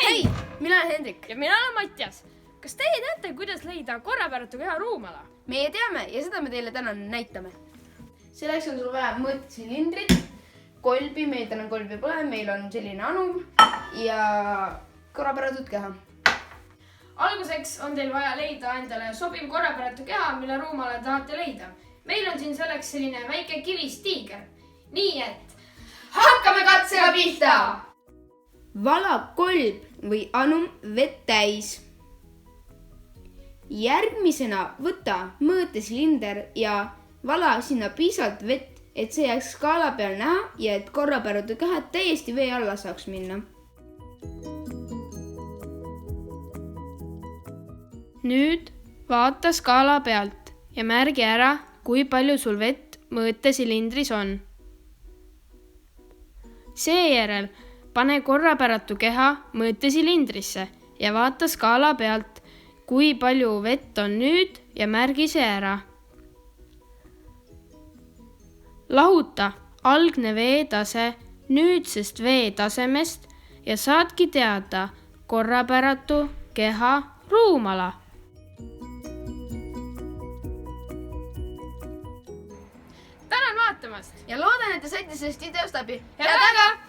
Hei, mina olen Hendrik. Ja mina olen Mattias. Kas teie teate, kuidas leida korrapäratu keha ruumala? Meie teame ja seda me teile täna näitame. Selleks on sul vaja mõõtsilindrit, kolbi, meil täna kolbi pole, meil on selline anum ja korrapäratut keha. Alguseks on teil vaja leida endale sobiv korrapäratu keha, mille ruumale tahate leida. Meil on siin selleks selline väike kivist tiiger. Nii et hakkame katsega pihta! Vala kolb või anum vett täis. Järgmisena võta mõõtesilinder ja vala sinna piisavalt vett, et see jääks skaala peal näha ja et korrapäratu keha täiesti vee alla saaks minna. nüüd vaata skaala pealt ja märgi ära, kui palju sul vett mõõtesilindris on. Seejärel pane korrapäratu keha mõõtesilindrisse ja vaata skaala pealt, kui palju vett on nüüd ja märgi see ära. Lahuta algne veetase nüüdsest veetasemest ja saadki teada korrapäratu keha ruumala. Tänan vaatamast! Ja loodan, et te saite sellest videost läbi. Head aega!